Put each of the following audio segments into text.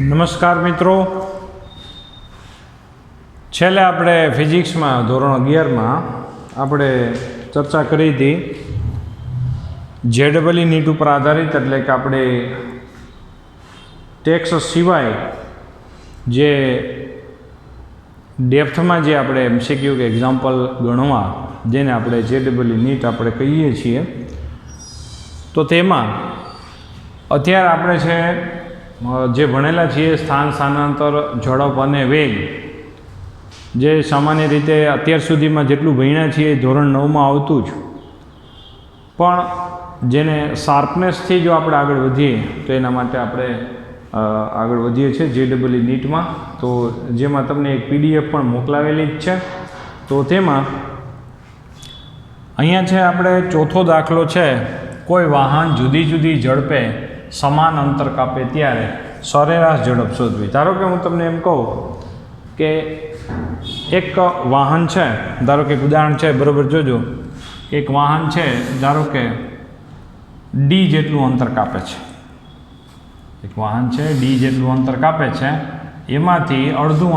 નમસ્કાર મિત્રો, છેલ્લે આપણે ફિઝિક્સમાં ધોરણ 11માં આપણે ચર્ચા કરી હતી જેડબલઈ નીટ ઉપર આધારિત, એટલે કે આપણે ટેક્સ સિવાય જે ડેપ્થમાં જે આપણે એમસીક્યુ કે એક્ઝામ્પલ ગણવા, જેને આપણે જેડબલઈ નીટ આપણે કહીએ છીએ, તો તેમાં અત્યારે આપણે છે જે ભણેલા છીએ સ્થાન, સ્થાનાંતર, ઝડપ અને વેગ, જે સામાન્ય રીતે અત્યાર સુધીમાં જેટલું ભણ્યા છીએ ધોરણ 9માં આવતું જ, પણ જેને શાર્પનેસથી જો આપણે આગળ વધીએ તો એના માટે આપણે આગળ વધીએ છીએ જેડબલઈ નીટમાં. તો જેમાં તમને એક પીડીએફ પણ મોકલાવેલી જ છે. તો તેમાં અહીંયા છે આપણે ચોથો દાખલો છે, કોઈ વાહન જુદી જુદી ઝડપે સમાન અંતર કાપે ત્યારે સરેરાશ ઝડપ શોધવી. ધારો કે હું તમને એમ કહું કે એક વાહન છે, ધારો કે ઉદાહરણ છે, બરાબર જોજો, એક વાહન છે, ધારો કે ડી જેટલું અંતર કાપે છે, એક વાહન છે ડી જેટલું અંતર કાપે છે, એમાંથી અડધું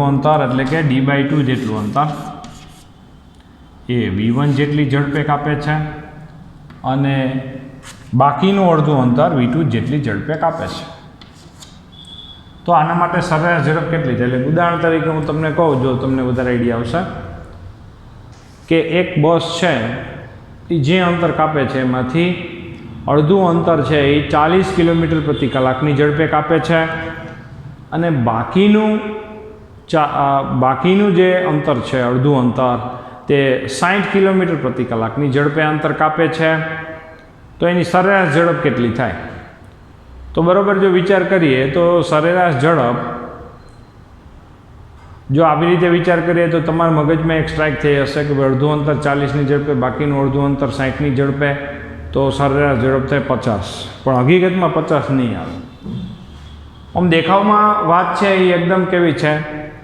અંતર એટલે કે d/2 જેટલું અંતર એ v1 જેટલી ઝડપે કાપે છે અને બાકીનું અડધું અંતર v2 જેટલી ઝડપે કાપે છે. તો આના માટે સરેરાશ ઝડપ કેટલી છે? એટલે ઉદાહરણ તરીકે હું તમને કહું, જો તમને વધારે આઈડિયા આવશે, કે એક બસ છે એ જે અંતર કાપે છે એમાંથી અડધું અંતર છે એ 40 કિલોમીટર પ્રતિ કલાકની ઝડપે કાપે છે અને બાકીનું જે અંતર છે, અડધું અંતર, તે 60 કિલોમીટર પ્રતિ કલાકની ઝડપે અંતર કાપે છે. તો એની સરેરાશ ઝડપ કેટલી થાય? તો બરાબર જો વિચાર કરીએ તો સરેરાશ ઝડપ, જો આવી રીતે વિચાર કરીએ તો તમારા મગજમાં એક સ્ટ્રાઇક થઈ હશે કે અડધું અંતર 40ની ઝડપે, બાકીનું અડધું અંતર 60ની ઝડપે, તો સરેરાશ ઝડપ થાય 50. પણ હકીકતમાં 50 નહીં આવે. આમ દેખાવમાં વાત છે એ એકદમ કેવી છે,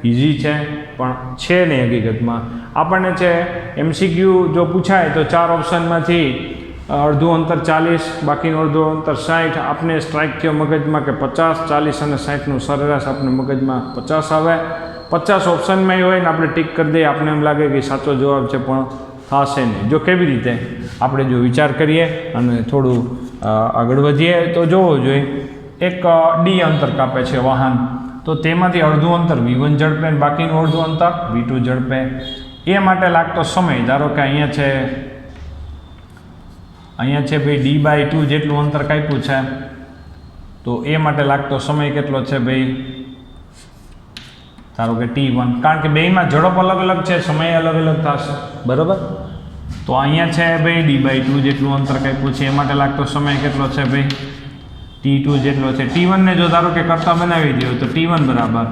ઇઝી છે, પણ છે નહીં હકીકતમાં. આપણને છે એમસીક્યુ જો પૂછાય તો 4 ઓપ્શનમાંથી અડધું અંતર 40, બાકીનું અડધું અંતર 60, આપને સ્ટ્રાઇક થયો મગજમાં કે 50, 40 અને 60નું સરેરાશ આપણે મગજમાં 50 આવે. 50 ઓપ્શનમાં હોય ને આપણે ટીક કરી દઈએ, આપણે એમ લાગે કે સાચો જવાબ છે, પણ થશે નહીં. જો કેવી રીતે આપણે જો વિચાર કરીએ અને થોડું આગળ વધીએ તો જોવું જોઈએ, એક ડી અંતર કાપે છે વાહન, તો તેમાંથી અડધું અંતર v1 ઝડપે અને બાકીનું અડધું અંતર v2 ઝડપે. એ માટે લાગતો સમય, ધારો કે અહીંયા છે ભાઈ d/2 જેટલું અંતર કાપ્યું છે, તો એ માટે લાગતો સમય કેટલો છે ભાઈ? ધારો કે t1, કારણ કે બેયમાં ઝડપ અલગ અલગ છે, સમય અલગ અલગ થશે, બરાબર. તો અહીંયા છે ભાઈ d/2 જેટલું અંતર કાપ્યું છે, એ માટે લાગતો સમય કેટલો છે ભાઈ? t2 જેટલો છે. t1 ને જો ધારો કે કરતા બનાવી દો તો t1 બરાબર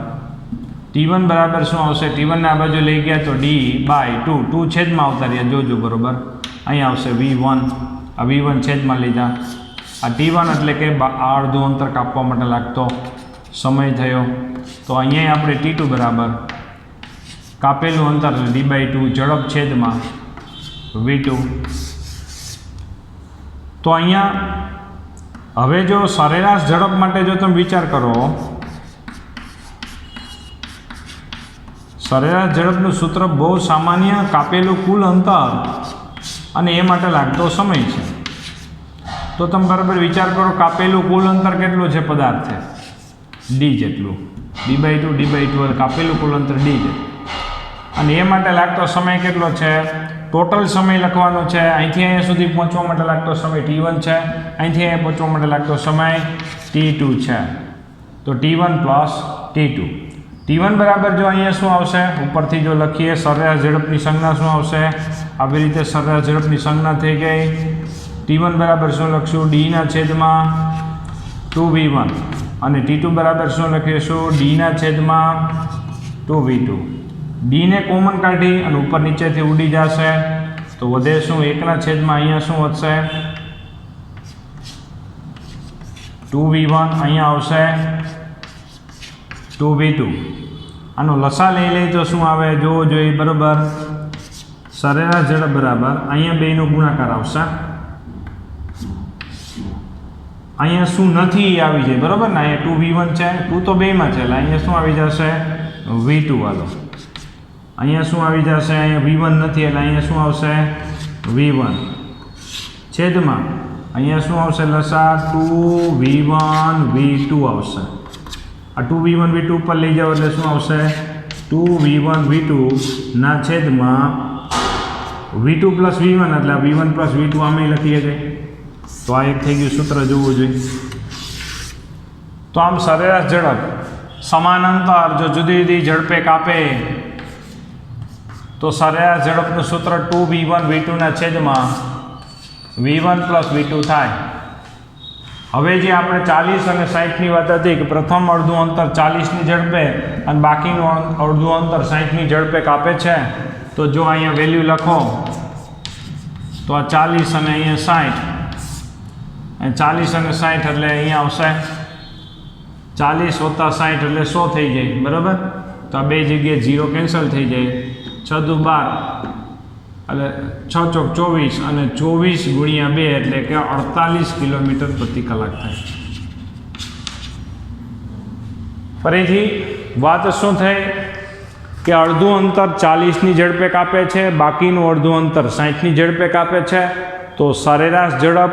શું આવશે? t1 ને આ બાજુ લઈ ગયા તો d/2, 2 છેદમાં આવતા રહ્યા, જોજો બરાબર. અહીંયા આવશે v1, આ v1 છેદમાં લીધા, આ t1 એટલે કે અડધું અંતર કાપવા માટે લાગતો સમય થયો. તો અહીંયા આપણે t2 બરાબર કાપેલું અંતર d/2 ઝડપ છેદમાં v2. તો અહીંયા હવે જો સરેરાશ ઝડપ માટે જો તમે વિચાર કરો, સરેરાશ ઝડપનું સૂત્ર બહુ સામાન્ય, કાપેલું કુલ અંતર અને એ માટે લાગતો સમય છે. તો તમે બરાબર વિચાર કરો, કાપેલું કુલ અંતર કેટલું છે પદાર્થે? d જેટલું, d/2 કાપેલું કુલ અંતર d છે, અને એ માટે લાગતો સમય કેટલો છે? ટોટલ સમય લખવાનો છે. અહીંથી અહીંયા સુધી પહોંચવા માટે લાગતો સમય t1 છે, અહીંથી અહીંયા પહોંચવા માટે લાગતો સમય t2 છે. તો t1 પ્લસ t2. t1 બરાબર જો અહીંયા શું આવશે, ઉપરથી જો લખીએ સરેરાશ ઝડપની સંજ્ઞા શું આવશે? આવી રીતે સરેરાશ ઝડપની સંજ્ઞા થઈ ગઈ. t1 બરાબર શું લખશું? d/2 2v1, અને t2 બરાબર શું લખીશું? d/2 2v2. ડીને કોમન કાઢી અને ઉપર નીચેથી ઉડી જશે, તો વધે શું? 1/, અહીંયા શું વધશે? 2v1, અહીંયા આવશે 2v2. આનો લસા લઈ લઈએ તો શું આવે? જોવો જોઈએ બરાબર. સરેરાશ ઝડપ બરાબર અહીંયા બેયનો ગુણાકાર આવશે, અહીંયા શું નથી એ આવી જાય, બરાબર ને? અહીંયા 2v1 છે, 2 તો બેમાં છે, એટલે અહીંયા શું આવી જશે? v2 વાળો. અહીંયા શું આવી જશે? અહીંયા v1 નથી, એટલે અહીંયા શું આવશે? v1 છેદમાં અહીંયા શું આવશે? લસા 2v1 v2 આવશે. આ 2v1 v2 ઉપર લઈ જાઓ એટલે શું આવશે? 2v1 v2 ના છેદમાં v2 પ્લસ v1, એટલે v1 પ્લસ v2 આમે લખીએ છીએ. તો આ એક થઈ ગયું સૂત્ર જોવું જોઈએ. તો આમ સરેરાશ ઝડપ સમાનાંતર જો જુદી જુદી ઝડપે કાપે તો સરેરાશ ઝડપનું સૂત્ર 2v1 v2 ના છેદમાં v1 પ્લસ v2 થાય. હવે જે આપણે 40 અને 60ની વાત હતી કે પ્રથમ અડધું અંતર 40ની ઝડપે અને બાકીનું અડધું અંતર 60ની ઝડપે કાપે છે, તો જો અહીંયા વેલ્યુ લખો તો આ 40 અને અહીંયા 60, 40 અને 60 એટલે અહીંયા આવશે 40 + 60 એટલે 100 થઈ જાય, બરાબર? તો આ બે જગ્યાએ 0 કેન્સલ થઈ જાય. 6 દુ 12 એટલે 6 ચોક 24 અને 24 ગુણ્યા 2 એટલે કે 48 કિલોમીટર પ્રતિ કલાક થાય. ફરીથી વાત શું થઈ કે અડધું અંતર 40ની ઝડપે કાપે છે, બાકીનું અડધું અંતર 60ની ઝડપે કાપે છે. તો સરેરાશ ઝડપ,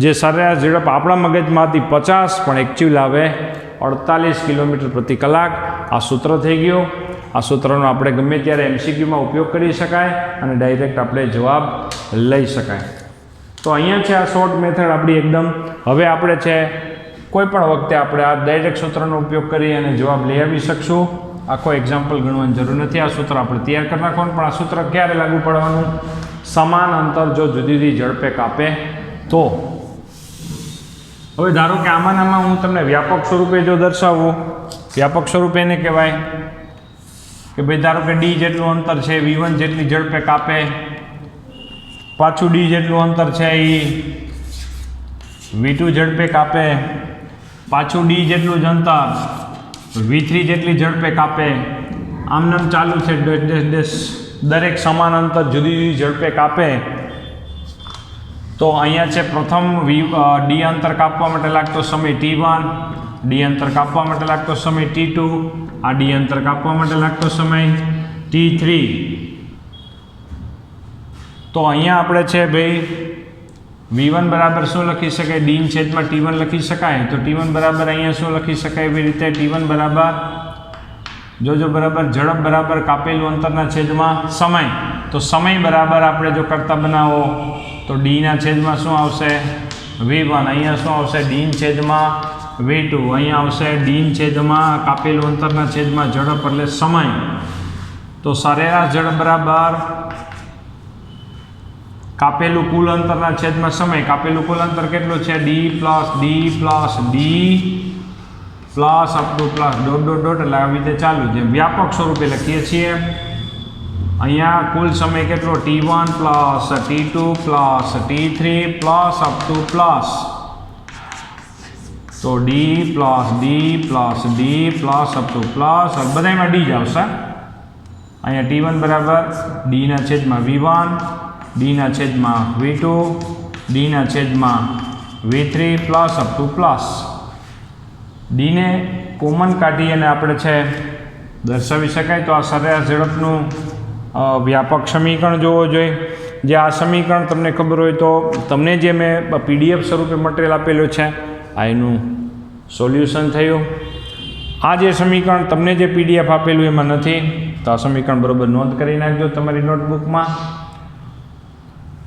જે સરેરાશ ઝડપ આપણા મગજમાંથી 50 પણ એકચ્યુઅલ આવે 48 કિલોમીટર પ્રતિ કલાક. આ સૂત્ર થઈ ગયું. આ સૂત્રનો આપણે ગમે ત્યારે MCQમાં ઉપયોગ કરી શકાય અને ડાયરેક્ટ આપણે જવાબ લઈ શકાય. તો અહીંયા છે આ શોર્ટ મેથડ આપણી એકદમ. હવે આપણે છે કોઈ પણ વખતે આપણે આ ડાયરેક્ટ સૂત્રનો ઉપયોગ કરી અને જવાબ લઈ આવી શકશું. આખો એક્ઝામ્પલ ગણવાની જરૂર નથી. આ સૂત્ર આપણે તૈયાર કરી નાખવાનું. પણ આ સૂત્ર ક્યારે લાગુ પડવાનું? સમાન અંતર જો જુદી જુદી ઝડપે કાપે તો. હવે ધારો કે આમાં હું તમને વ્યાપક સ્વરૂપે જો દર્શાવું, વ્યાપક સ્વરૂપે એને કહેવાય કે ભાઈ ધારો કે ડી જેટલું અંતર છે v1 જેટલી ઝડપે કાપે, પાછું ડી જેટલું અંતર છે એ v2 ઝડપે કાપે, પાછું ડી જેટલું જ અંતર v3 જેટલી ઝડપે કાપે. આમ નામ ચાલુ છે. દરેક સમાન અંતર જુદી જુદી ઝડપે કાપે. તો અહીંયા છે પ્રથમ ડી અંતર કાપવા માટે લાગતો સમય t1, ડી અંતર કાપવા માટે લાગતો સમય t2, આ ડી અંતર કાપવા માટે લાગતો સમય t3. તો અહીંયા આપણે છે ભાઈ v1 બરાબર શું લખી શકાય? ડી છેદમાં t1 લખી શકાય. તો t1 બરાબર અહીંયા શું લખી શકાય? એવી રીતે t1 બરાબર જો બરાબર ઝડપ બરાબર કાપેલું અંતરના છેદમાં સમય. તો સમય બરાબર આપણે જો કરતા બનાવો તો ડીના છેદમાં શું આવશે? v1. અહીંયા શું આવશે? ડી છેદમાં v2. અહીંયા આવશે ડી છેદમાં કાપેલું અંતરના છેદમાં ઝડપ એટલે સમય. તો સરેરાશ ઝડપ બરાબર કાપેલું કુલ અંતરના છેદમાં સમય. કાપેલું કુલ અંતર કેટલું છે? D plus D plus D plus up to plus dot dot dot એટલે આવી રીતે ચાલુ. જે વ્યાપક સ્વરૂપે લખીએ છીએ. અહીંયા કુલ સમય કેટલો? t1 plus t2 plus t3 plus up to plus. તો D plus D plus D plus up to plus બધામાં ડી જ આવશે. અહીંયા t1 બરાબર ડીના છેદમાં v1, ડીના છેદમાં v2, ડીના છેદમાં v3 plus up to plus. ડીને કોમન કાઢી અને આપણે છે દર્શાવી શકાય. તો આ સરેરાશ ઝડપનું વ્યાપક સમીકરણ જોવો જોઈએ. જે આ સમીકરણ તમને ખબર હોય તો તમને જે મેં PDF સ્વરૂપે મટીરિયલ આપેલું છે આ એનું સોલ્યુશન થયું. આ જે સમીકરણ તમને જે PDF આપેલું એમાં નથી, તો આ સમીકરણ બરાબર નોંધ કરી નાખજો તમારી નોટબુકમાં.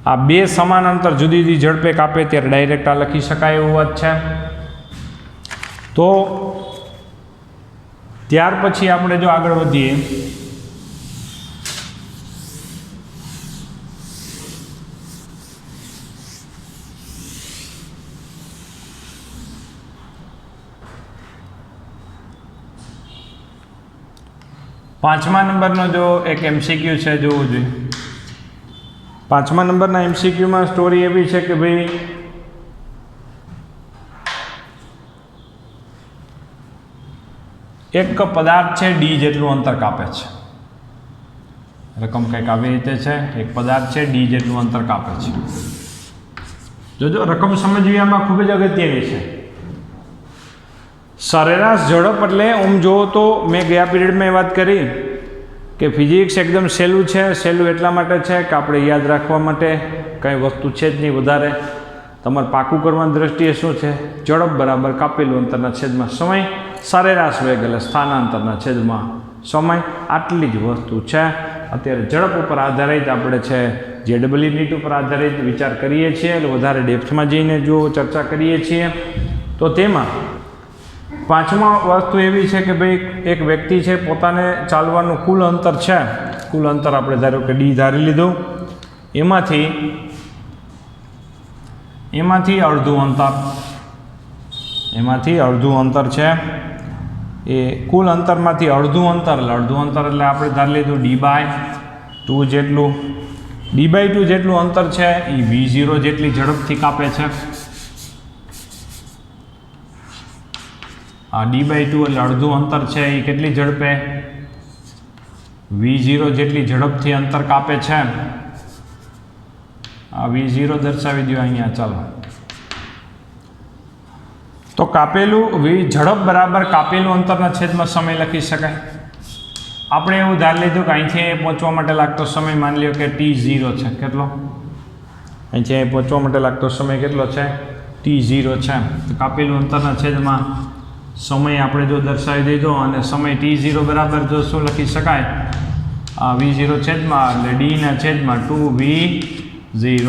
આ બે સમાન અંતર જુદી જુદી ઝડપે કાપે ત્યારે ડાયરેક્ટ આ લખી શકાય એવું વાત છે. તો ત્યાર પછી આપણે જો આગળ વધીએ પાંચમા નંબરનો જો એક MCQ છે જોવું જોઈએ. પાંચમા નંબરના MCQમાં સ્ટોરી એવી છે કે ભાઈ એક પદાર્થ છે ડી જેટલું અંતર કાપે છે. રકમ કંઈક આવી રીતે છે. એક પદાર્થ છે ડી જેટલું અંતર કાપે છે. જોજો રકમ સમજવી આમાં ખૂબ જ અગત્યની છે. સરેરાશ ઝડપ એટલે આમ જુઓ તો મેં ગયા પીરિયડમાં વાત કરી કે ફિઝિક્સ એકદમ સહેલું છે. સહેલું એટલા માટે છે કે આપણે યાદ રાખવા માટે કંઈ વસ્તુ છે જ નહીં વધારે. તમારે પાકું કરવાની દ્રષ્ટિએ શું છે? ઝડપ બરાબર કાપેલું અંતરના છેદમાં સમય, સરેરાશ વેગ એટલે સ્થાનાંતરના છેદમાં સમય. આટલી જ વસ્તુ છે. અત્યારે ઝડપ ઉપર આધારિત આપણે છે JEE નીટ ઉપર આધારિત વિચાર કરીએ છીએ, એટલે વધારે ડેપ્થમાં જઈને જો ચર્ચા કરીએ છીએ તો તેમાં પાંચમા વસ્તુ એવી છે કે ભાઈ એક વ્યક્તિ છે, પોતાને ચાલવાનું કુલ અંતર છે, કુલ અંતર આપણે ધારો કે D ધારી લીધું, એમાંથી અડધું અંતર છે એ કુલ અંતરમાંથી અડધું અંતર એટલે આપણે ધારી લીધું D/2 જેટલું. D/2 જેટલું અંતર છે એ V0 જેટલી ઝડપથી કાપે છે. આ D/2 એટલે અડધું અંતર છે એ કેટલી ઝડપે? V0 જેટલી ઝડપથી અંતર કાપે છે. આ V0 દર્શાવી દો અહીંયા. ચાલો, તો કાપેલું ઝડપ બરાબર કાપેલું અંતરના છેદમાં સમય લખી શકાય. આપણે એવું ધારી લીધું કે અહીંથી પહોંચવા માટે લાગતો સમય માની લ્યો કે T0 છે. કેટલો? અહીંથી પહોંચવા માટે લાગતો સમય કેટલો છે? T0 છે. તો કાપેલું અંતરના છેદમાં સમય આપણે જો દર્શાવી દીધો અને સમય T0 બરાબર જો શું લખી શકાય? આ V0 છેદમાં એટલે Dના છેદમાં 2V0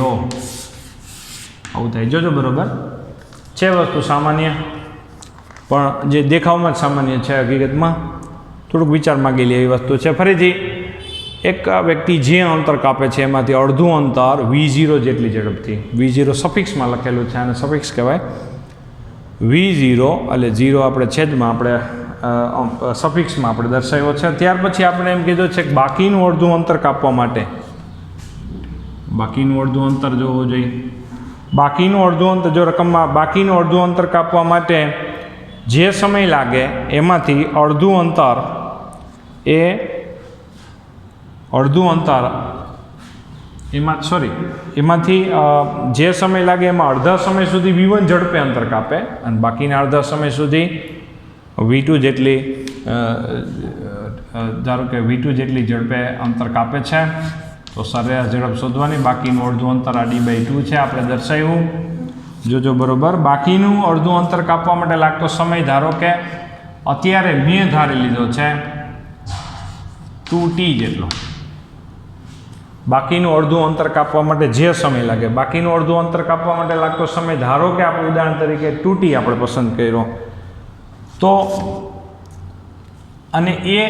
આવું થાય. જોજો બરાબર છે, વસ્તુ સામાન્ય પણ જે દેખાવમાં જ સામાન્ય છે, હકીકતમાં થોડુંક વિચાર માગી લે એવી વસ્તુ છે. ફરીથી એક વ્યક્તિ જે અંતર કાપે છે એમાંથી અડધું અંતર V0 જેટલી ઝડપથી, V0 સફિક્સમાં લખેલું છે અને સફિક્સ કહેવાય. V0 એટલે 0 આપણે છેદમાં આપણે સફિક્સમાં આપણે દર્શાવ્યો છે. ત્યાર પછી આપણે એમ કીધું છે કે બાકીનું અડધું અંતર કાપવા માટે બાકીનું અડધું અંતર જોવું જોઈએ. બાકીનું અડધું અંતર જો રકમમાં બાકીનું અડધું અંતર કાપવા માટે જે સમય લાગે એમાંથી અડધું અંતર એમાંથી જે સમય લાગે એમાં અડધા સમય સુધી V1 ઝડપે અંતર કાપે અને બાકીના અડધા સમય સુધી V2 જેટલી ધારો કે V2 જેટલી ઝડપે અંતર કાપે છે. તો સરેરાશ ઝડપ શોધવાની. બાકીનું અડધું અંતર આ D/2 છે આપણે દર્શાવ્યું. જોજો બરોબર. બાકીનું અડધું અંતર કાપવા માટે લાગતો સમય ધારો કે અત્યારે મેં ધારી લીધો છે 2T જેટલો. બાકીનું અડધું અંતર કાપવા માટે જે સમય લાગે, બાકીનું અડધું અંતર કાપવા માટે લાગતો સમય ધારો કે આપણે ઉદાહરણ તરીકે 2T આપણે પસંદ કર્યો તો, અને એ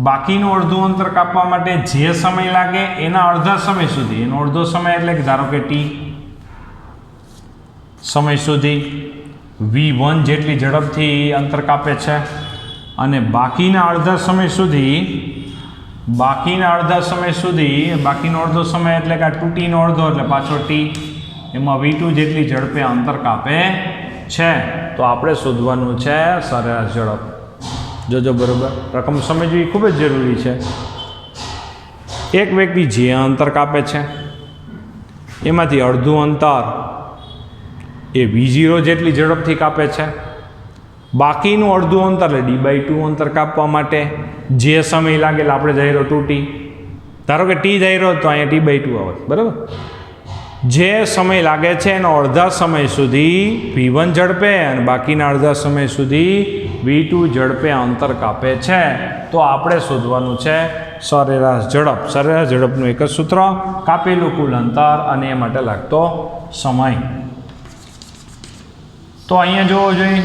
બાકીનું અડધું અંતર કાપવા માટે જે સમય લાગે એના અડધા સમય સુધી, એનો અડધો સમય એટલે કે ધારો કે T સમય સુધી V1 જેટલી ઝડપથી અંતર કાપે છે અને બાકીના અડધા સમય સુધી બાકીનો અડધો સમય એટલે કે આ 2T નો અડધો એટલે પાછો T, એમાં V2 જેટલી ઝડપે અંતર કાપે છે. તો આપણે શોધવાનું છે સરેરાશ ઝડપ. જોજો બરોબર. રકમ સમજવી ખૂબ જ જરૂરી છે. એક વ્યક્તિ જે અંતર કાપે છે એમાંથી અડધું અંતર એ V0 જેટલી ઝડપથી કાપે છે. બાકીનું અડધું અંતર એટલે D/2 અંતર કાપવા માટે જે સમય લાગે એટલે આપણે ધાર્યો 2T. ધારો કે T ધાર્યો તો અહીંયા T/2 આવે. બરાબર. જે સમય લાગે છે એનો અડધા સમય સુધી V1 ઝડપે અને બાકીના અડધા સમય સુધી V2 ઝડપે અંતર કાપે છે. તો આપણે શોધવાનું છે સરેરાશ ઝડપ. સરેરાશ ઝડપનું એક જ સૂત્ર, કાપેલું કુલ અંતર અને એ માટે લાગતો સમય. તો અહીંયા જોવો જોઈએ,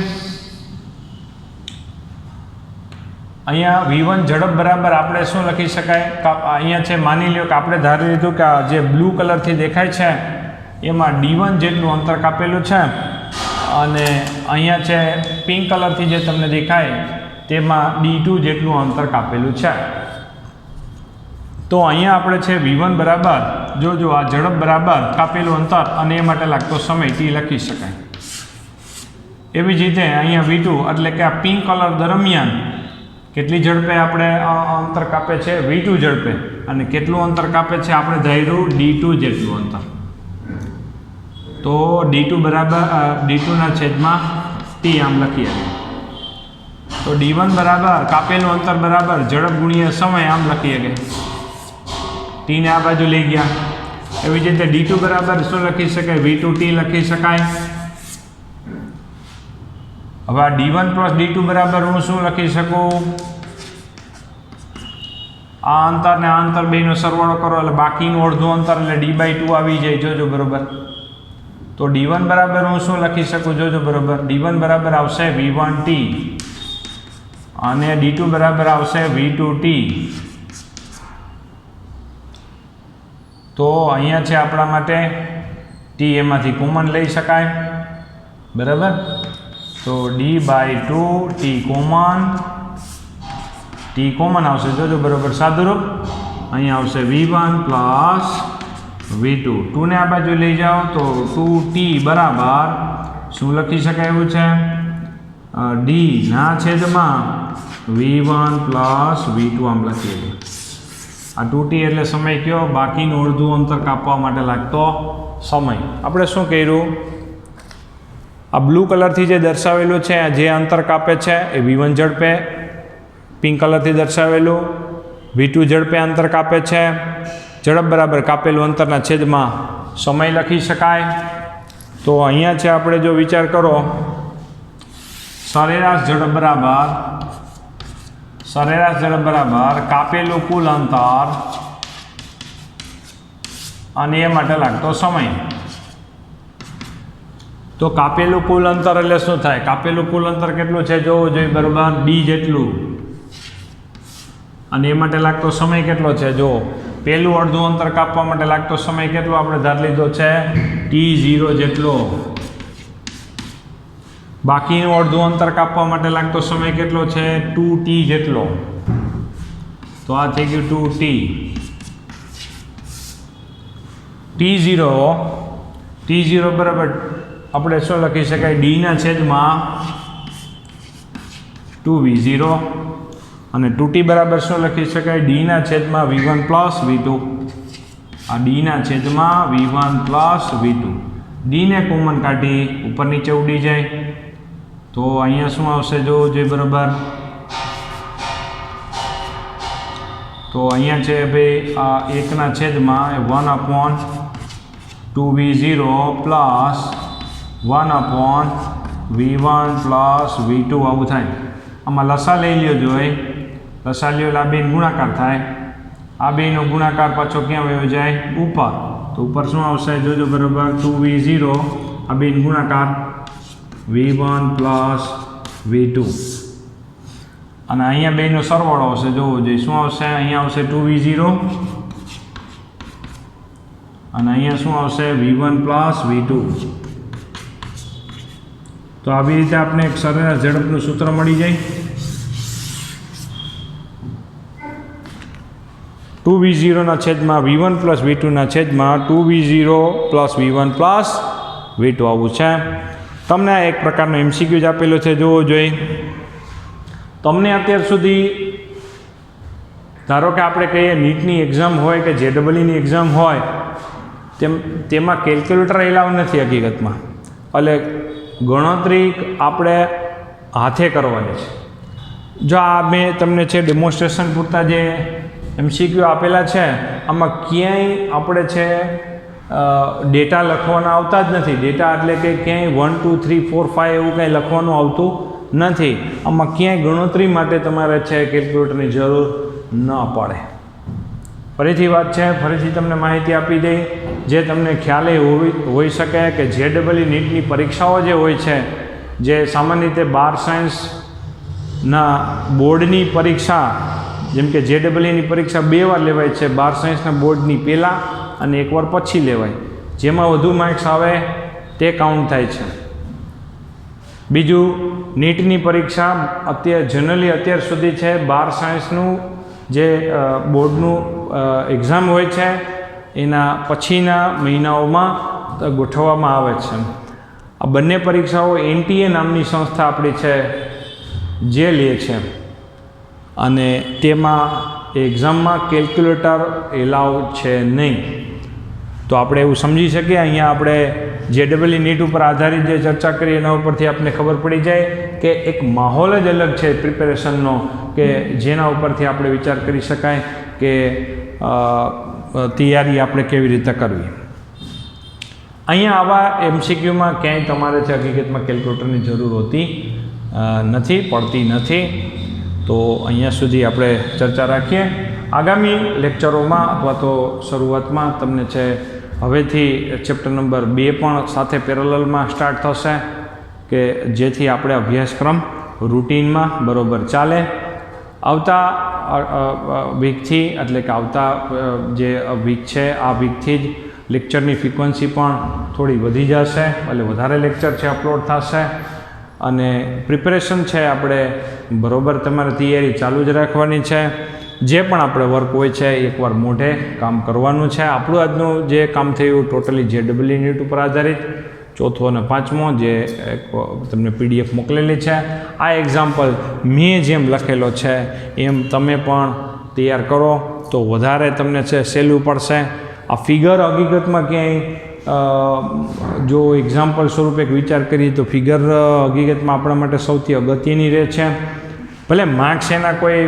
અહીંયા V1 ઝડપ બરાબર આપણે શું લખી શકાય? અહીંયા છે માની લ્યો કે આપણે ધારી લીધું કે આ જે બ્લુ કલરથી દેખાય છે એમાં D1 જેટલું અંતર કાપેલું છે અને અહીંયા છે પિંક કલરથી જે તમને દેખાય તેમાં D2 જેટલું અંતર કાપેલું છે. તો અહીંયા આપણે છે V1 બરાબર જો આ ઝડપ બરાબર કાપેલું અંતર અને એ માટે લાગતો સમય T લખી શકાય. એવી જ રીતે અહીંયા V2 એટલે કે આ પિંક કલર દરમિયાન કેટલી ઝડપે આપણે અંતર કાપે છે? V2 ઝડપે. અને કેટલું અંતર કાપે છે? આપણે ધાર્યું D2 જેટલું અંતર. તો D2 બરાબર D2 છેદમાં T આમ લખીએ તો D1 બરાબર કાપેલું અંતર બરાબર ઝડપ ગુણ્યા સમય આમ લખીએ કે T ને આ બાજુ લઈ ગયા. એવી જ રીતે D2 બરાબર શું લખી શકાય? V2T લખી શકાય. હવે આ D1 પ્લસ D2 બરાબર હું શું લખી શકું? આ અંતર ને આ અંતર બેનો સરવાળો કરો એટલે બાકીનું અડધું અંતર એટલે D/2 આવી જાય. જોજો બરોબર. તો D1 બરાબર હું શું લખી શકું? જોજો બરોબર. D1 બરાબર આવશે V1T અને D2 બરાબર આવશે V2T. તો અહીંયા છે આપણા માટે T, એમાંથી કોમન લઈ શકાય. બરાબર. તો D/2 T કોમન આવશે. જોજો બરાબર. સાદુરૂપ અહીંયા આવશે V1 પ્લસ V2. 2 ને આ બાજુ લઈ જાઓ તો 2T બરાબર શું લખી શકાય એવું છે? D ના છેદમાં V1 પ્લસ V2 આમ લખીએ છીએ. આ 2T એટલે સમય કયો? બાકીનું અડધું અંતર કાપવા માટે લાગતો સમય. આપણે શું કર્યું? આ બ્લુ કલરથી જે દર્શાવેલું છે, જે અંતર કાપે છે એ V1 ઝડપે, પિંક કલરથી દર્શાવેલું V2 ઝડપે અંતર કાપે છે. ઝડપ બરાબર કાપેલું અંતરના છેદમાં સમય લખી શકાય. તો અહીંયા છે આપણે જો વિચાર કરો, સરેરાશ ઝડપ બરાબર કાપેલું કુલ અંતર અને એ માટે લાગતો સમય. તો કાપેલું કુલ અંતર એટલે શું થાય? કાપેલું કુલ અંતર કેટલું છે જોવું જોઈએ બરાબર, D જેટલું, અને એ માટે લાગતો સમય કેટલો છે? જો પહેલું અડધું અંતર કાપવા માટે લાગતો સમય કેટલો આપણે ધાર લીધો છે? T0 જેટલો. બાકીનું અડધું અંતર કાપવા માટે લાગતો સમય કેટલો છે? 2T જેટલો. તો આ થઈ ગયું 2T. T0 બરાબર આપણે શું લખી શકાય? D ના છેદમાં 2V0 અને 2T બરાબર શું લખી શકાય? D ના છેદમાં V1 પ્લસ V2. આ D ના છેદમાં V1 પ્લસ V2. D ને કોમન કાઢી ઉપર નીચે ઉડી જાય તો અહીંયા શું આવશે? જોવું જોઈએ બરાબર. તો અહીંયા છે ભાઈ આ 1 છેદમાં 1/2V0 plus 1/V1 plus V2 આવું થાય. આમાં લસા લઈ લ્યો જોઈએ. લસા લ્યો એટલે આ બેનો ગુણાકાર થાય. આ બેનો ગુણાકાર પાછો ક્યાં વયો જાય? ઉપર. તો ઉપર શું આવશે? જોજો બરાબર. 2V0 આ બેનો ગુણાકાર V1 પ્લસ V2 અને અહીંયા બેનો સરવાળો આવશે. જોવો જોઈએ શું આવશે? અહીંયા આવશે 2V0 અને અહીંયા શું આવશે? V1 plus V2. તો આવી રીતે આપણે એક સરેરાશ ઝડપનું સૂત્ર મળી જાય. 2V0 ના છેદમાં V1 પ્લસ V2 ના છેદમાં 2V0 plus V1 plus V2 આવું છે. તમને આ એક પ્રકારનો MCQ જ આપેલો છે, જોવો જોઈએ. તમને અત્યાર સુધી ધારો કે આપણે કહીએ નીટની એક્ઝામ હોય કે JEEની એક્ઝામ હોય તેમાં કેલ્ક્યુલેટર એલાવ નથી હકીકતમાં. એટલે ગણતરી આપણે હાથે કરવાની છે. જો આ મેં તમને છે ડેમોન્સ્ટ્રેશન પૂરતા જે MCQ આપેલા છે આમાં ક્યાંય આપણે છે ડેટા લખવાના આવતા જ નથી. ડેટા એટલે કે ક્યાંય 1 2 3 4 5 એવું કંઈ લખવાનું આવતું નથી. આમાં ક્યાંય ગણતરી માટે તમારે છે કેલ્ક્યુલેટરની જરૂર ન પડે. ફરીથી વાત છે, ફરીથી તમને માહિતી આપી દઈ જે તમને ખ્યાલ હોઈ શકે કે JEE નીટની પરીક્ષાઓ જે હોય છે, જે સામાન્ય રીતે 12 સાયન્સના બોર્ડની પરીક્ષા, જેમ કે JEEની પરીક્ષા 2 વાર લેવાય છે. 12 સાયન્સના બોર્ડની પહેલાં અને 1 વાર પછી લેવાય. જેમાં વધુ માર્ક્સ આવે તે કાઉન્ટ થાય છે. બીજું, નીટની પરીક્ષા જનરલી અત્યાર સુધી છે 12 સાયન્સનું જે બોર્ડનું એક્ઝામ હોય છે એના પછીના મહિનાઓમાં ગોઠવવામાં આવે છે. આ બંને પરીક્ષાઓ NTA નામની સંસ્થા આપણી છે જે લે છે અને તેમાં એક્ઝામમાં કેલ્ક્યુલેટર એલાઉ છે નહીં. તો આપણે એવું સમજી શકીએ અહીંયા આપણે JEE નીટ ઉપર આધારિત જે ચર્ચા કરી એના ઉપરથી આપને ખબર પડી જાય કે એક માહોલ જ અલગ છે પ્રિપેરેશનનો, કે જેના ઉપરથી આપણે વિચાર કરી શકાય કે તૈયારી આપણે કેવી રીતે કરવી. અહીંયા આવા MCQમાં ક્યાંય તમારે છે હકીકતમાં કેલ્ક્યુલેટરની જરૂર હોતી નથી, પડતી નથી. તો અહીંયા સુધી આપણે ચર્ચા રાખીએ. આગામી લેક્ચરોમાં અથવા તો શરૂઆતમાં તમને છે હવેથી ચેપ્ટર નંબર 2 પણ સાથે પેરેલલમાં સ્ટાર્ટ થશે, કે જેથી આપણે અભ્યાસક્રમ રૂટીનમાં બરાબર ચાલે. આવતા વીકથી, એટલે કે આવતા જે વીક છે આ વીકથી જ લેક્ચરની ફ્રિકવન્સી પણ થોડી વધી જશે, એટલે વધારે લેક્ચર છે અપલોડ થશે. અને પ્રિપેરેશન છે આપણે બરાબર તમારે તૈયારી ચાલુ જ રાખવાની છે. જે પણ આપણે વર્ક હોય છે એકવાર મોઢે કામ કરવાનું છે. આપણું આજનું જે કામ થયું ટોટલી JEE નીટ ઉપર આધારિત, ચોથો અને પાંચમો જે તમને PDF મોકલેલી છે. આ એક્ઝામ્પલ મેં જેમ લખેલો છે એમ તમે પણ તૈયાર કરો તો વધારે તમને છે સહેલું પડશે. આ ફિગર હકીકતમાં ક્યાંય જો એક્ઝામ્પલ સ્વરૂપે એક વિચાર કરીએ તો ફિગર હકીકતમાં આપણા માટે સૌથી અગત્યની રહે છે. ભલે માર્ક્સ એના કોઈ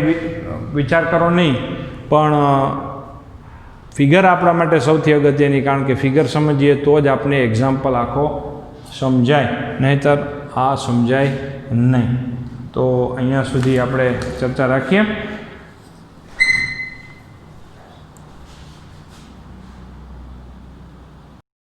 વિચાર કરો નહીં, પણ ફિગર આપણા માટે સૌથી અગત્યની, કારણ કે ફિગર સમજીએ તો જ આપણે એક્ઝામ્પલ આખો સમજાય, નહીંતર આ સમજાય નહીં. તો અહીંયા સુધી આપણે ચર્ચા રાખીએ.